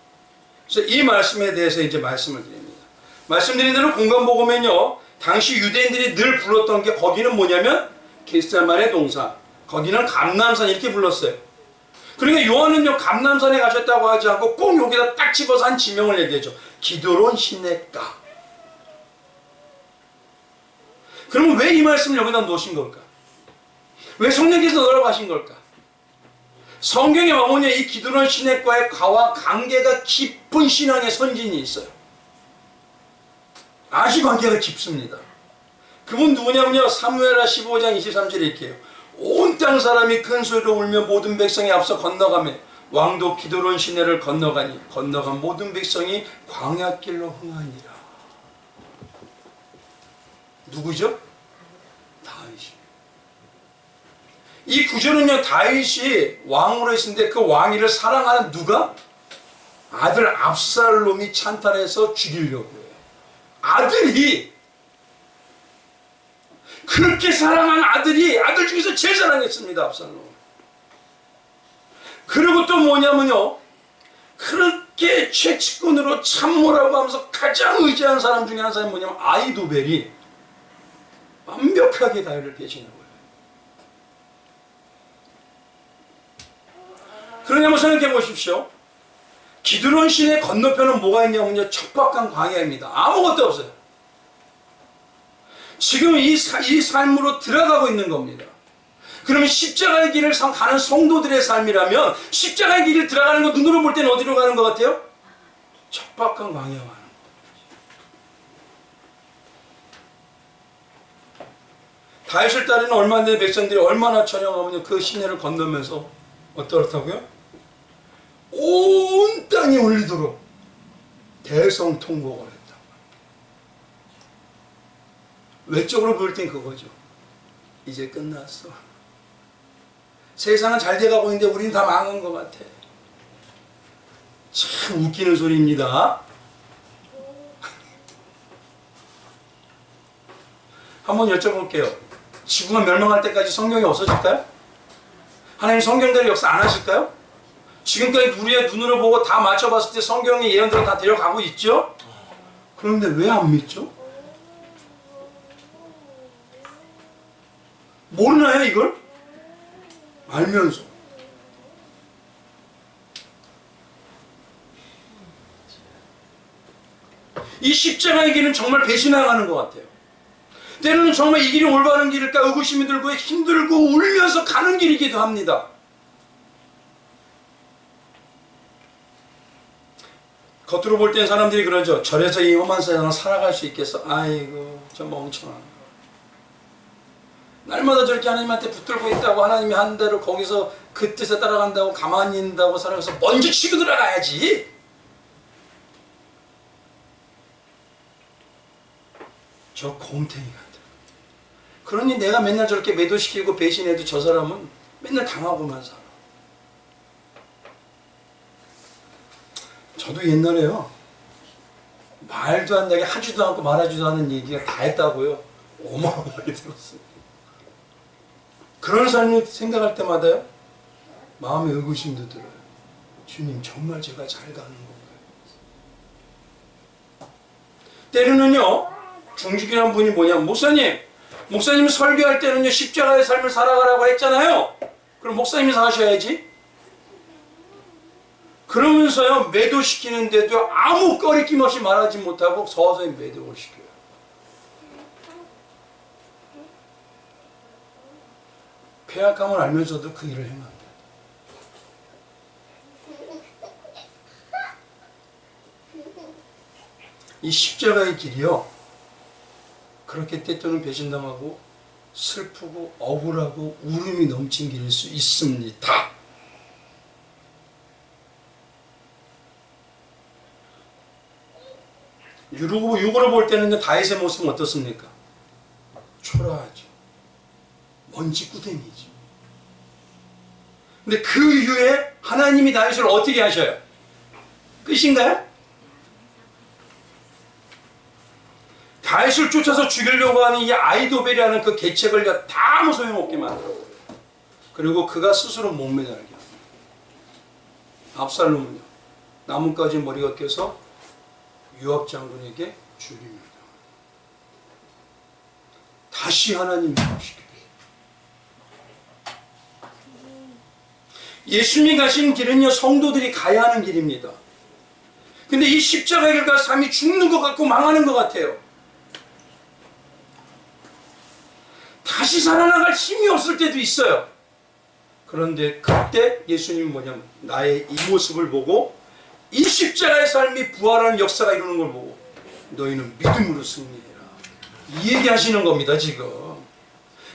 그래서 이 말씀에 대해서 이제 말씀을 드립니다. 말씀드린 대로 공간복음엔요, 당시 유대인들이 늘 불렀던 게 거기는 뭐냐면 게스탈만의 동산, 거기는 감람산 이렇게 불렀어요. 그러니까 요한은요 감람산에 가셨다고 하지 않고 꼭 여기다 딱 집어서 한 지명을 얘기하죠. 기드론 시내가. 그러면 왜 이 말씀을 여기다 놓으신 걸까? 왜 성령께서 넣으라고 하신 걸까? 성경에 보면 이 기드론 시내가의 가와 관계가 깊은 신앙의 선진이 있어요. 아주 관계가 깊습니다. 그분 누구냐면요 사무엘하 15장 23절에 이렇게 해요. 온 땅 사람이 큰 소리로 울며 모든 백성이 앞서 건너가며 왕도 기드론 시내를 건너가니 건너간 모든 백성이 광야길로 흥하니라. 누구죠? 다윗이. 이 구절은요 다윗이 왕으로 있었는데 그 왕위를 사랑하는 누가? 아들 압살롬이 찬탈해서 죽이려고 해요. 아들이 그렇게 사랑한 아들이 아들 중에서 제일 사랑했습니다. 압살롬. 그리고 또 뭐냐면요 그렇게 최측근으로 참모라고 하면서 가장 의지한 사람 중에 한 사람이 뭐냐면 아히도벨이 완벽하게 다윗을 배신한 거예요. 그러냐면 생각해 보십시오. 기드론 시내 건너편은 뭐가 있냐면요 척박한 광야입니다. 아무것도 없어요. 지금 이 삶으로 들어가고 있는 겁니다. 그러면 십자가의 길을 가는 성도들의 삶이라면 십자가의 길을 들어가는 거 눈으로 볼 때는 어디로 가는 것 같아요? 척박한 광야 가는 거. 다윗을 따르는 얼마 된 백성들이 얼마나 촬영하면 그 시내를 건너면서 어떻다고요? 온 땅이 울리도록 대성통곡을 했다. 외적으로 볼 땐 그거죠. 이제 끝났어. 세상은 잘 돼가고 있는데 우리는 다 망한 것 같아. 참 웃기는 소리입니다. 한번 여쭤볼게요. 지구가 멸망할 때까지 성경이 없어질까요? 하나님 성경대로 역사 안 하실까요? 지금까지 우리의 눈으로 보고 다 맞춰봤을 때 성경의 예언들을 다 데려가고 있죠? 그런데 왜 안 믿죠? 모르나요 이걸? 알면서 이 십자가의 길은 정말 배신당하는 것 같아요. 때로는 정말 이 길이 올바른 길일까 의구심이 들고 힘들고 울면서 가는 길이기도 합니다. 겉으로 볼 땐 사람들이 그러죠. 절에서 이 험한 세상을 살아갈 수 있겠어? 아이고 저 멍청한 날마다 저렇게 하나님한테 붙들고 있다고 하나님이 한 대로 거기서 그 뜻에 따라간다고 가만히 있는다고 살아가서 먼저 치고 들어가야지. 저 곰탱이 같아. 그러니 내가 맨날 저렇게 매도시키고 배신해도 저 사람은 맨날 당하고만 살아. 저도 옛날에요. 말도 안 되게 하지도 않고 말하지도 않은 얘기가 다 했다고요. 어마어마하게 들었어요. 그런 삶을 생각할 때마다요. 마음에 의구심도 들어요. 주님 정말 제가 잘 가는 건가요? 때로는요 중직이라는 분이 뭐냐, 목사님 설교할 때는요 십자가의 삶을 살아가라고 했잖아요. 그럼 목사님이 사셔야지. 그러면서요 매도시키는데도 아무 꺼리낌 없이 말하지 못하고 서서히 매도를 시켜요. 폐악함을 알면서도 그 일을 행합니다. 이 십자가의 길이요 그렇게 때때로는 배신당하고 슬프고 억울하고 울음이 넘친 길일 수 있습니다. 육으로 볼 때는 다윗의 모습은 어떻습니까? 초라하죠. 먼지 꾸댕이죠. 근데 그 이후에 하나님이 다윗을 어떻게 하셔요? 끝인가요? 다윗을 쫓아서 죽이려고 하는 이 아이도벨이라는 그 계책을 다 아무 소용없게 만들어요. 그리고 그가 스스로 못 매달게 합니다. 압살롬은요 나뭇가지 머리가 껴서 요압 장군에게 죽입니다. 다시 하나님이 시켜요. 예수님이 가신 길은요 성도들이 가야 하는 길입니다. 근데 이 십자가의 길과 삶이 죽는 것 같고 망하는 것 같아요. 다시 살아나갈 힘이 없을 때도 있어요. 그런데 그때 예수님은 뭐냐면 나의 이 모습을 보고 이 십자가의 삶이 부활하는 역사가 이루는 걸 보고 너희는 믿음으로 승리해라 이 얘기 하시는 겁니다 지금.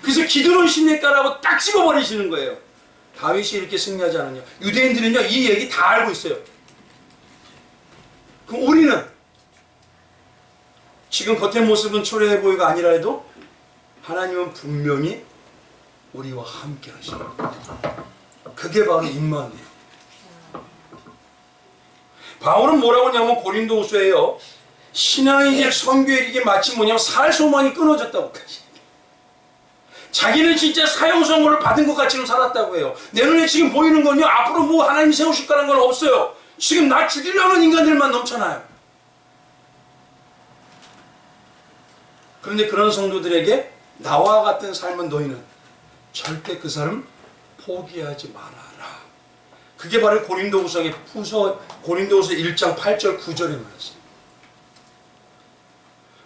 그래서 기드론 시내가라고 딱 집어버리시는 거예요. 다윗이 이렇게 승리하지 않았냐. 유대인들은요 이 얘기 다 알고 있어요. 그럼 우리는 지금 겉의 모습은 초라해 보이가 아니라 해도 하나님은 분명히 우리와 함께 하십니다. 그게 바로 임마누엘. 바울은 뭐라고 하냐면 고린도후서에요 신앙의 길 선교의 길이 마치 뭐냐면 살 소망이 끊어졌다고 하지. 자기는 진짜 사형 선고를 받은 것 같이는 살았다고 해요. 내 눈에 지금 보이는 건요 앞으로 뭐 하나님이 세우실 거라는 건 없어요. 지금 나 죽이려는 인간들만 넘쳐나요. 그런데 그런 성도들에게 나와 같은 삶은 너희는 절대 그 사람 포기하지 말아라. 그게 바로 고린도후서 1장 8절 9절에 말했습니다.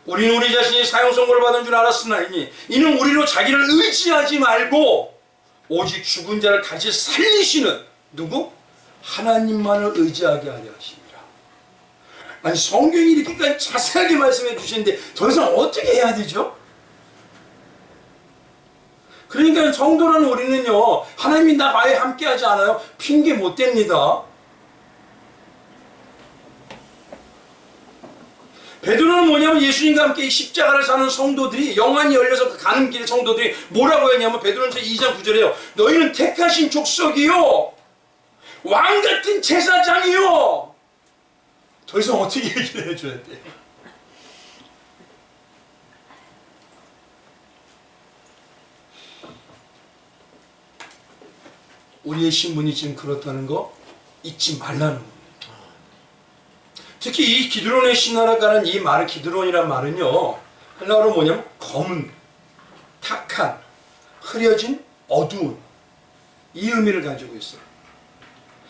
우리는 우리 자신이 사형 선고를 받은 줄 알았으나니 이는 우리로 자기를 의지하지 말고 오직 죽은 자를 다시 살리시는 누구? 하나님만을 의지하게 하려 하십니다. 아니 성경이 이렇게까지 자세하게 말씀해 주시는데 더 이상 어떻게 해야 되죠? 그러니까 성도라는 우리는요 하나님이 나와에 함께 하지 않아요? 핑계 못 댑니다. 베드로는 뭐냐면 예수님과 함께 이 십자가를 사는 성도들이 영안이 열려서 가는 길의 성도들이 뭐라고 했냐면 베드로전서 2장 9절에요 너희는 택하신 족속이요 왕같은 제사장이요. 더 이상 어떻게 얘기를 해줘야 돼? 우리의 신분이 지금 그렇다는 거 잊지 말라는 겁니다. 특히 이 기드론의 신하라가는 이 말, 기드론이란 말은요 하나로 뭐냐면 검은, 탁한, 흐려진, 어두운 이 의미를 가지고 있어요.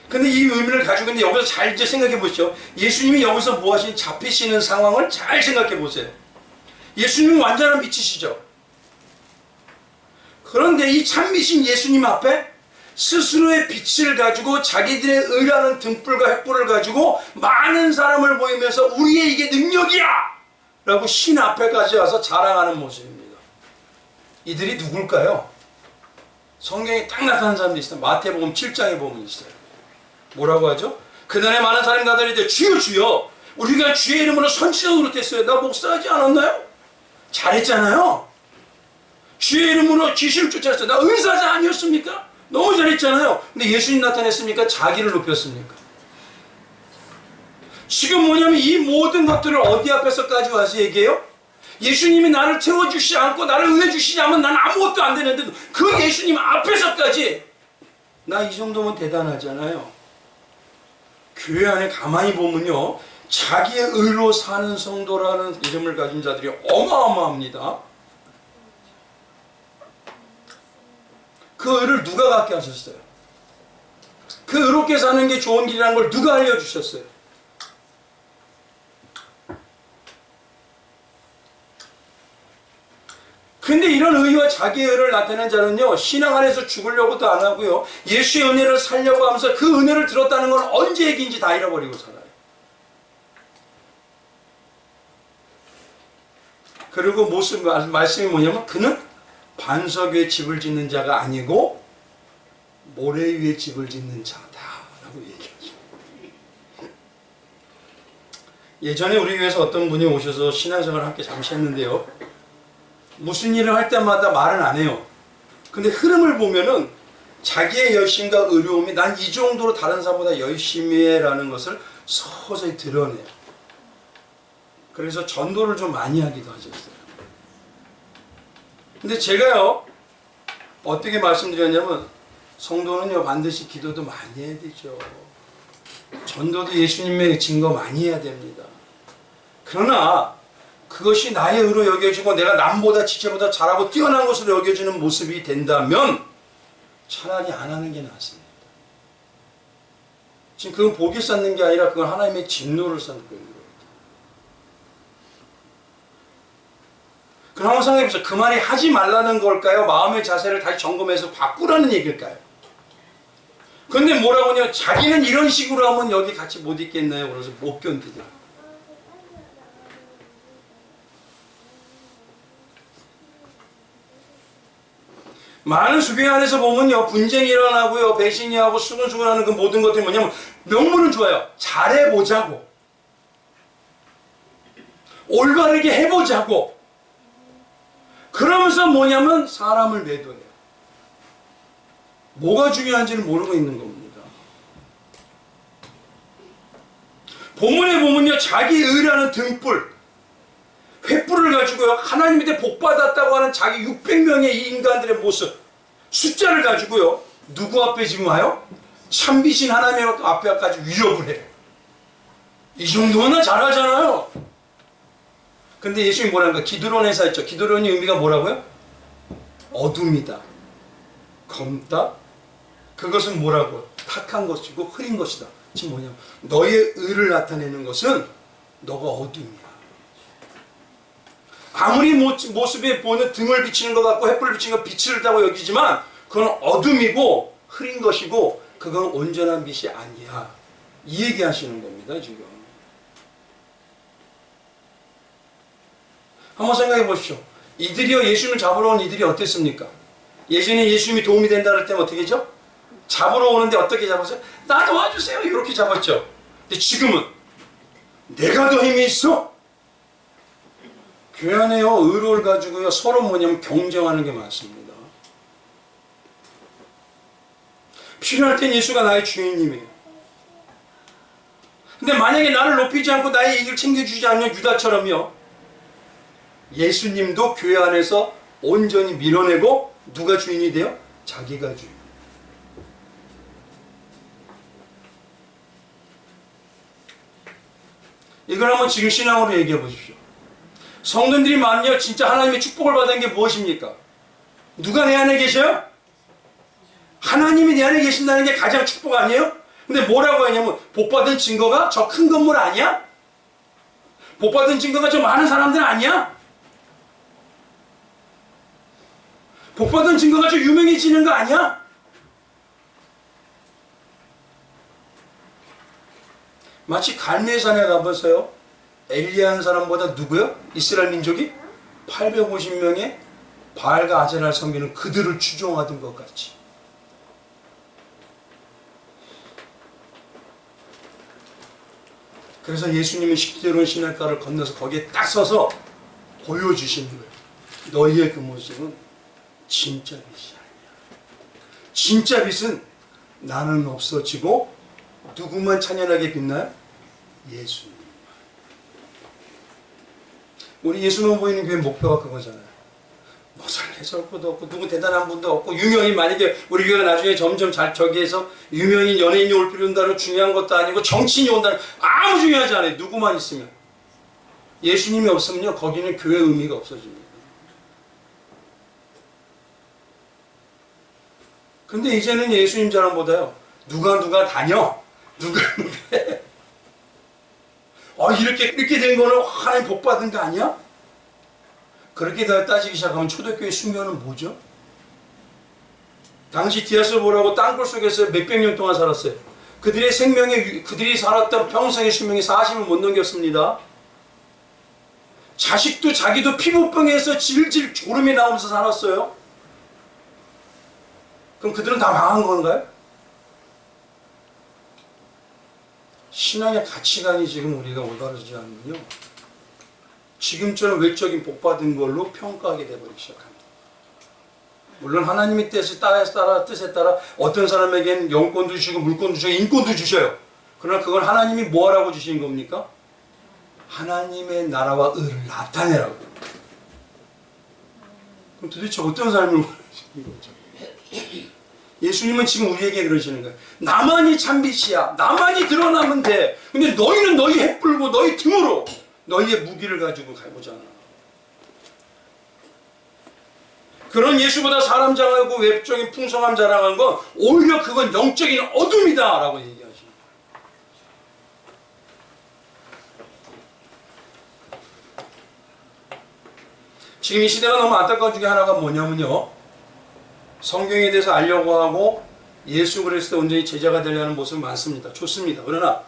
근데 이 의미를 가지고 있는데 여기서 잘 이제 생각해 보시죠. 예수님이 여기서 뭐 하시는 잡히시는 상황을 잘 생각해 보세요. 예수님은 완전한 빛이시죠. 그런데 이 참미신 예수님 앞에 스스로의 빛을 가지고 자기들의 의라는 등불과 횃불을 가지고 많은 사람을 보이면서 우리의 이게 능력이야! 라고 신 앞에까지 와서 자랑하는 모습입니다. 이들이 누굴까요? 성경에 딱 나타난 사람들이 있어요. 마태복음 7장에 보면 있어요. 뭐라고 하죠? 그날에 많은 사람이 나더니 주여 주여 우리가 주의 이름으로 선지자로 됐어요. 나 목사하지 않았나요? 잘했잖아요. 주의 이름으로 귀신을 쫓아냈어요. 나 의사자 아니었습니까? 너무 잘했잖아요. 근데 예수님 나타냈습니까? 자기를 높였습니까? 지금 뭐냐면 이 모든 것들을 어디 앞에서까지 와서 얘기해요? 예수님이 나를 태워주시지 않고 나를 의해주시지 않으면 난 아무것도 안 되는데 그 예수님 앞에서까지 나 이 정도면 대단하잖아요. 교회 안에 가만히 보면요, 자기의 의로 사는 성도라는 이름을 가진 자들이 어마어마합니다. 그 의를 누가 갖게 하셨어요? 그 의롭게 사는 게 좋은 길이라는 걸 누가 알려주셨어요? 근데 이런 의와 자기의 의를 나타내는 자는요, 신앙 안에서 죽으려고도 안 하고요, 예수의 은혜를 살려고 하면서 그 은혜를 들었다는 건 언제 얘기인지 다 잃어버리고 살아요. 그리고 말씀이 뭐냐면, 그는 반석 위에 집을 짓는 자가 아니고 모래 위에 집을 짓는 자다라고 얘기하죠. 예전에 우리 교회에서 어떤 분이 오셔서 신앙생활을 함께 잠시 했는데요, 무슨 일을 할 때마다 말은 안 해요. 근데 흐름을 보면은 자기의 열심과 의로움이 난 이 정도로 다른 사람보다 열심히 해라는 것을 서서히 드러내요. 그래서 전도를 좀 많이 하기도 하셨어요. 근데 제가요, 어떻게 말씀드렸냐면, 성도는요, 반드시 기도도 많이 해야 되죠. 전도도 예수님의 증거 많이 해야 됩니다. 그러나 그것이 나의 의로 여겨지고 내가 남보다 지체보다 잘하고 뛰어난 것으로 여겨지는 모습이 된다면 차라리 안 하는 게 낫습니다. 지금 그건 복이 쌓는 게 아니라 그건 하나님의 진노를 쌓는 거예요. 그럼 한번 생각해보세요. 그 말이 하지 말라는 걸까요? 마음의 자세를 다시 점검해서 바꾸라는 얘기일까요? 근데 뭐라고 하냐, 자기는 이런 식으로 하면 여기 같이 못 있겠나요? 그래서 못 견디더라고요. 많은 수교회 안에서 보면요, 분쟁이 일어나고요, 배신이 하고 수근수근하는 그 모든 것들이 뭐냐면, 명분은 좋아요. 잘해보자고, 올바르게 해보자고. 그러면서 뭐냐면 사람을 매도해요. 뭐가 중요한지는 모르고 있는 겁니다. 본문에 보면요, 자기 의라는 등불, 횃불을 가지고요, 하나님한테 복받았다고 하는 자기 600명의 인간들의 모습, 숫자를 가지고요, 누구 앞에 지금 와요? 참비신 하나님 앞에까지 위협을 해요. 이 정도면 잘하잖아요. 근데 예수님이 뭐라는가? 기드론에서 했죠. 기드론의 의미가 뭐라고요? 어둠이다, 검다, 그것은 뭐라고? 탁한 것이고 흐린 것이다. 지금 뭐냐면 너의 의를 나타내는 것은 너가 어둠이야. 아무리 모습에 보는 등을 비치는 것 같고 햇불을 비치는 것 빛을 다고 여기지만 그건 어둠이고 흐린 것이고 그건 온전한 빛이 아니야. 이 얘기하시는 겁니다, 지금. 한번 생각해 보십시오. 이들이요, 예수님을 잡으러 온 이들이 어땠습니까? 예전에 예수님이 도움이 된다 할 때는 어떻게 했죠? 잡으러 오는데 어떻게 잡았어요? 나 도와주세요, 이렇게 잡았죠. 근데 지금은 내가 더 힘이 있어? 교회 안에요, 의로를 가지고요, 서로 뭐냐면 경쟁하는 게 많습니다. 필요할 땐 예수가 나의 주인님이에요. 근데 만약에 나를 높이지 않고 나의 이익을 챙겨주지 않으면 유다처럼요, 예수님도 교회 안에서 온전히 밀어내고 누가 주인이 돼요? 자기가 주인. 이걸 한번 지금 신앙으로 얘기해 보십시오. 성도들이 많으면 진짜 하나님의 축복을 받은 게 무엇입니까? 누가 내 안에 계셔요? 하나님이 내 안에 계신다는 게 가장 축복 아니에요? 근데 뭐라고 하냐면 복받은 증거가 저 큰 건물 아니야? 복받은 증거가 저 많은 사람들 아니야? 복받은 증거가 저 유명해지는 거 아니야? 마치 갈멜산에 가보세요. 엘리야한 사람보다 누구요? 이스라엘 민족이 850명의 바알과 아제라를 섬기는 그들을 추종하던 것 같이. 그래서 예수님이 식대로운 시냇가를 건너서 거기에 딱 서서 보여주시는 거예요. 너희의 그 모습은 진짜 빛이 아니야. 진짜 빛은 나는 없어지고 누구만 찬연하게 빛나요? 예수님. 우리 예수만 보이는 교회 목표가 그거잖아요. 뭐 살려 잘해줄 것도 없고 누구 대단한 분도 없고 유명인 만약에 우리 교회가 나중에 점점 잘 저기해서 유명인 연예인이 올 필요 온다는 중요한 것도 아니고 정치인이 온다는 아무 중요하지 않아요. 누구만 있으면. 예수님이 없으면요 거기는 교회 의미가 없어집니다. 근데 이제는 예수님 자랑보다요 누가 다녀 누가 해. 이렇게 된 거는 하나님 복 받은 거 아니야? 그렇게 따지기 시작하면 초대교회 수명은 뭐죠? 당시 디아스포라고 땅굴 속에서 몇백 년 동안 살았어요. 그들의 생명에 그들이 살았던 평생의 수명이 40을 못 넘겼습니다. 자식도 자기도 피부병에서 질질 졸음이 나오면서 살았어요. 그럼 그들은 다 망한 건가요? 신앙의 가치관이 지금 우리가 올바르지 않으면요 지금처럼 외적인 복받은 걸로 평가하게 되어버리기 시작합니다. 물론 하나님의 뜻에 따라 어떤 사람에게는 영권도 주시고 물권도 주시고 인권도 주셔요. 그러나 그건 하나님이 뭐하라고 주신 겁니까? 하나님의 나라와 의를 나타내라고. 그럼 도대체 어떤 삶을 원하시는 거죠? 예수님은 지금 우리에게 그러시는 거예요. 나만이 참빛이야. 나만이 드러나면 돼. 근데 너희는 너희 햇불고 너희 등으로 너희의 무기를 가지고 가보잖아. 그런 예수보다 사람 자랑하고 외적인 풍성함 자랑하는 건 오히려 그건 영적인 어둠이다 라고 얘기하시는 거예요. 지금 이 시대가 너무 안타까운 중에 하나가 뭐냐면요 성경에 대해서 알려고 하고 예수 그리스도 온전히 제자가 되려는 모습이 많습니다. 좋습니다. 그러나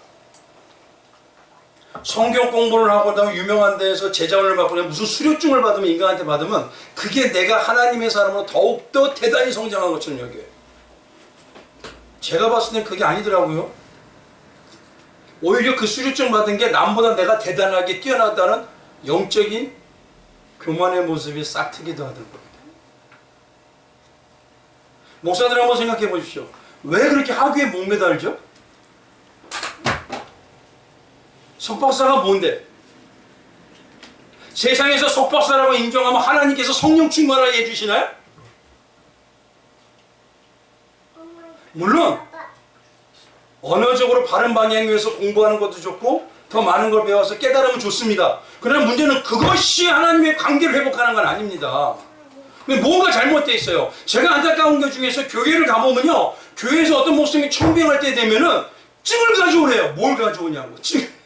성경 공부를 하고 유명한 데에서 제자원을 받고 무슨 수료증을 받으면 인간한테 받으면 그게 내가 하나님의 사람으로 더욱더 대단히 성장한 것처럼 여겨요. 제가 봤을 땐 그게 아니더라고요. 오히려 그 수료증 받은 게 남보다 내가 대단하게 뛰어났다는 영적인 교만의 모습이 싹트기도 하던 겁니다. 목사들 한번 생각해 보십시오. 왜 그렇게 학위에 목매달죠? 석박사가 뭔데? 세상에서 석박사라고 인정하면 하나님께서 성령 충만하게 해주시나요? 물론 언어적으로 바른 방향을 위해서 공부하는 것도 좋고 더 많은 걸 배워서 깨달으면 좋습니다. 그러나 문제는 그것이 하나님의 관계를 회복하는 건 아닙니다. 근데 뭔가 잘못되어 있어요. 제가 안타까운 것 중에서 교회를 가보면요 교회에서 어떤 목사님이 청빙할 때 되면은 증을 가져오래요. 뭘 가져오냐고. 증.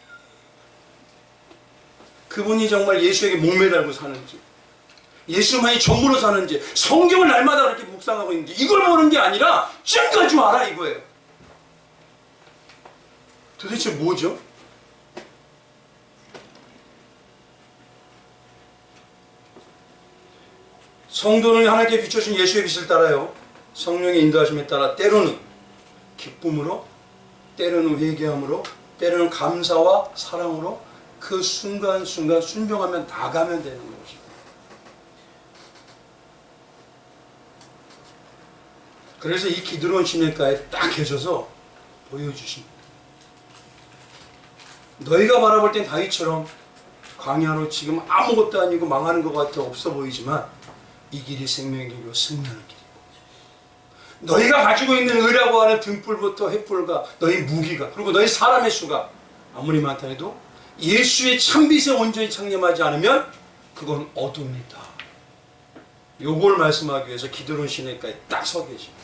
그분이 정말 예수에게 목매달고 사는지 예수만이 전부로 사는지 성경을 날마다 그렇게 묵상하고 있는지 이걸 보는 게 아니라 증 가져와라 이거예요. 도대체 뭐죠? 성도는 하나님께 비춰준 예수의 빛을 따라요. 성령의 인도하심에 따라 때로는 기쁨으로 때로는 회개함으로 때로는 감사와 사랑으로 그 순간순간 순종하면 나가면 되는 것입니다. 그래서 이 기드론 시내가에 딱 계셔서 보여주십니다. 너희가 바라볼 땐 다윗처럼 광야로 지금 아무것도 아니고 망하는 것 같아 없어 보이지만 이 길이 생명의 길이고 승리하는 길이고 너희가 가지고 있는 의라고 하는 등불부터 횃불과 너희 무기가 그리고 너희 사람의 수가 아무리 많다 해도 예수의 참빛에 온전히 창념하지 않으면 그건 어둠이다. 요걸 말씀하기 위해서 기드론 시내가에 딱 서 계십니다.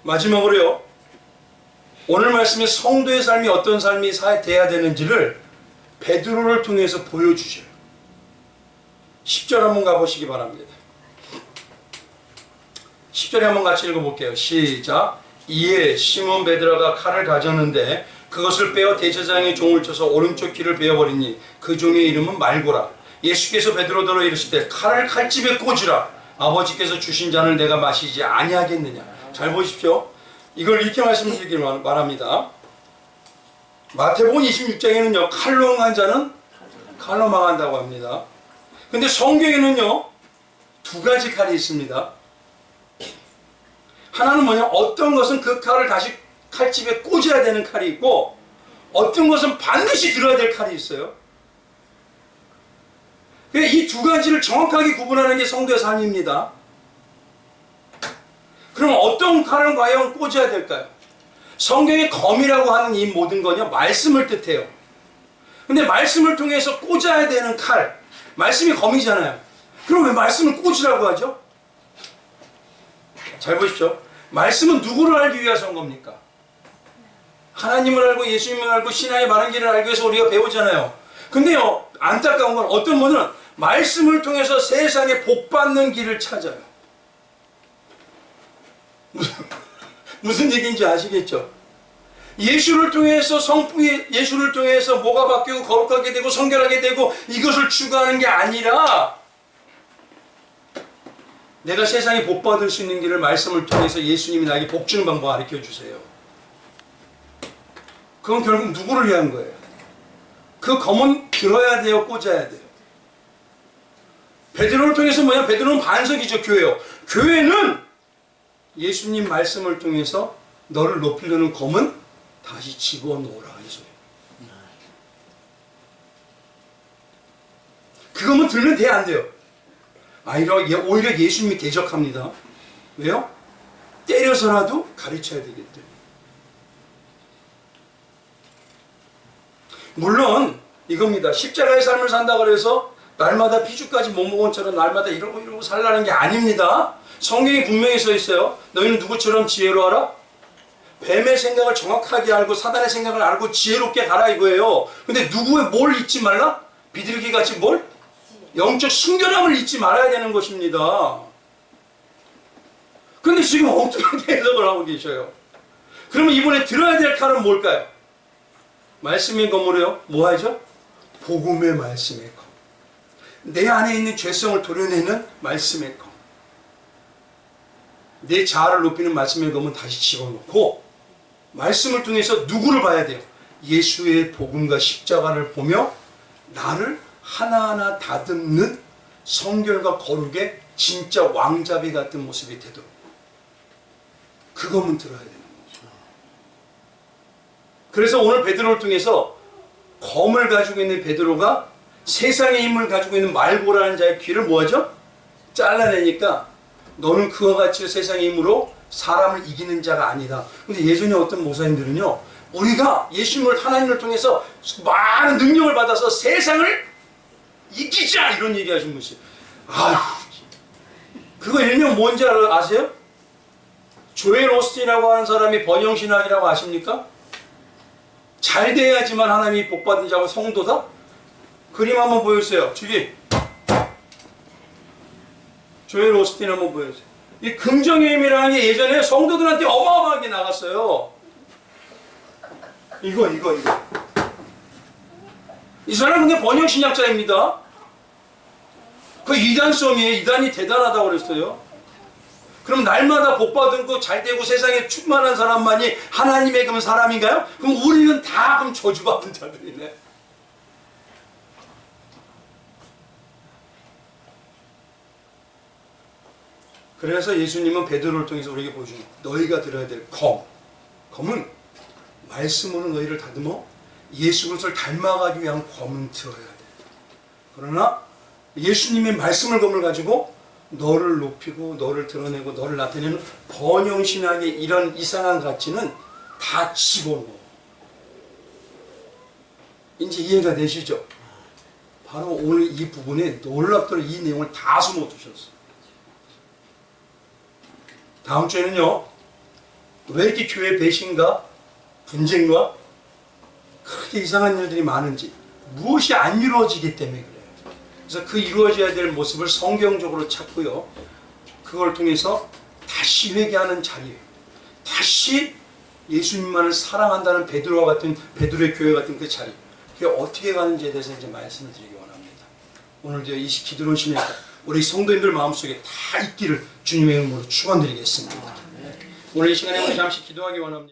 마지막으로요. 오늘 말씀에 성도의 삶이 어떤 삶이 돼야 되는지를 베드로를 통해서 보여주셔요. 10절 한번 가보시기 바랍니다. 10절에 한번 같이 읽어볼게요. 시작. 이에 시몬 베드로가 칼을 가졌는데 그것을 빼어 대제사장의 종을 쳐서 오른쪽 귀를 베어버리니 그 종의 이름은 말고라. 예수께서 베드로더러 이르시되 칼을 칼집에 꽂으라. 아버지께서 주신 잔을 내가 마시지 아니하겠느냐. 잘 보십시오. 이걸 이렇게 말씀드리길 바랍니다. 마태복음 26장에는요 칼로 망한 자는 칼로 망한다고 합니다. 근데 성경에는요 두 가지 칼이 있습니다. 하나는 뭐냐, 어떤 것은 그 칼을 다시 칼집에 꽂아야 되는 칼이 있고 어떤 것은 반드시 들어야 될 칼이 있어요. 이 두 가지를 정확하게 구분하는 게 성도의 삶입니다. 그럼 어떤 칼을 과연 꽂아야 될까요? 성경의 검이라고 하는 이 모든 거냐 말씀을 뜻해요. 근데 말씀을 통해서 꽂아야 되는 칼, 말씀이 검이잖아요. 그럼 왜 말씀을 꽂으라고 하죠? 잘 보십시오. 말씀은 누구를 알기 위해서 한 겁니까? 하나님을 알고 예수님을 알고 신앙의 바른 길을 알기 위해서 우리가 배우잖아요. 근데요, 안타까운 건 어떤 분은 말씀을 통해서 세상에 복받는 길을 찾아요. 무슨 얘기인지 아시겠죠? 예수를 통해서 예수를 통해서 뭐가 바뀌고 거룩하게 되고 성결하게 되고 이것을 추구하는 게 아니라 내가 세상에 복받을 수 있는 길을 말씀을 통해서 예수님이 나에게 복 주는 방법 가르쳐 주세요. 그건 결국 누구를 위한 거예요? 그 검은 들어야 돼요, 꽂아야 돼요. 베드로를 통해서 뭐냐? 베드로는 반석이죠, 교회요. 교회는 예수님 말씀을 통해서 너를 높이려는 검은 다시 집어넣으라 이 소리예요. 그 검은 들면 돼, 안 돼요? 오히려 예수님이 대적합니다. 왜요? 때려서라도 가르쳐야 되기 때문에. 물론 이겁니다. 십자가의 삶을 산다 그래서 날마다 피주까지 못 먹은 처럼 날마다 이러고 살라는 게 아닙니다. 성경에 분명히 써 있어요. 너희는 누구처럼 지혜로워라? 뱀의 생각을 정확하게 알고 사단의 생각을 알고 지혜롭게 가라 이거예요. 근데 누구의 뭘 잊지 말라? 비둘기같이 뭘? 영적 순결함을 잊지 말아야 되는 것입니다. 근데 지금 엉뚱하게 해석을 하고 계셔요. 그러면 이번에 들어야 될 칼은 뭘까요? 말씀의 검으로요. 뭐 하죠? 복음의 말씀의 검. 내 안에 있는 죄성을 도려내는 말씀의 검. 내 자아를 높이는 말씀의 검은 다시 집어넣고 말씀을 통해서 누구를 봐야 돼요? 예수의 복음과 십자가를 보며 나를 하나하나 다듬는 성결과 거룩의 진짜 왕자비 같은 모습이 되도록 그 검은 들어야 되는 거죠. 그래서 오늘 베드로를 통해서 검을 가지고 있는 베드로가 세상의 힘을 가지고 있는 말고라는 자의 귀를 뭐하죠? 잘라내니까 너는 그와 같이 세상의 힘으로 사람을 이기는 자가 아니다. 근데 예전에 어떤 목사님들은요, 우리가 예수님을 하나님을 통해서 많은 능력을 받아서 세상을 이기자 이런 얘기 하신 분이세요. 아휴, 그거 일명 뭔지 아세요? 조엘 오스틴이라고 하는 사람이 번영신학이라고 아십니까? 잘 돼야지만 하나님이 복받은 자고 성도다? 그림 한번 보여주세요. 저기 조엘 오스틴 한번 보여주세요. 이 긍정의 힘이라는 게 예전에 성도들한테 어마어마하게 나갔어요. 이거. 이 사람은 그냥 번영신학자입니다. 그 이단성이에요. 이단이 대단하다고 그랬어요. 그럼 날마다 복받은 거 잘 되고 세상에 충만한 사람만이 하나님의 그럼 사람인가요? 그럼 우리는 다 그럼 저주받은 자들이네. 그래서 예수님은 베드로를 통해서 우리에게 보여주는 너희가 들어야 될 검은 말씀으로 너희를 다듬어 예수 그리스도를 닮아가기 위한 검은 들어야 돼. 그러나 예수님의 말씀을 검을 가지고 너를 높이고 너를 드러내고 너를 나타내는 번영신학의 이런 이상한 가치는 다 집어넣어. 이제 이해가 되시죠? 바로 오늘 이 부분에 놀랍도록 이 내용을 다 숨어두셨어요. 다음 주에는요, 왜 이렇게 교회 배신과 분쟁과 그렇게 이상한 일들이 많은지, 무엇이 안 이루어지기 때문에 그래요. 그래서 그 이루어져야 될 모습을 성경적으로 찾고요, 그걸 통해서 다시 회개하는 자리에 다시 예수님만을 사랑한다는 베드로와 같은 베드로의 교회 같은 그 자리, 그게 어떻게 가는지에 대해서 이제 말씀을 드리기 원합니다. 오늘도 이 기도론 신학 우리 성도님들 마음속에 다 있기를 주님의 이름으로 축원드리겠습니다. 오늘 이 시간에 우리 잠시 기도하기 원합니다.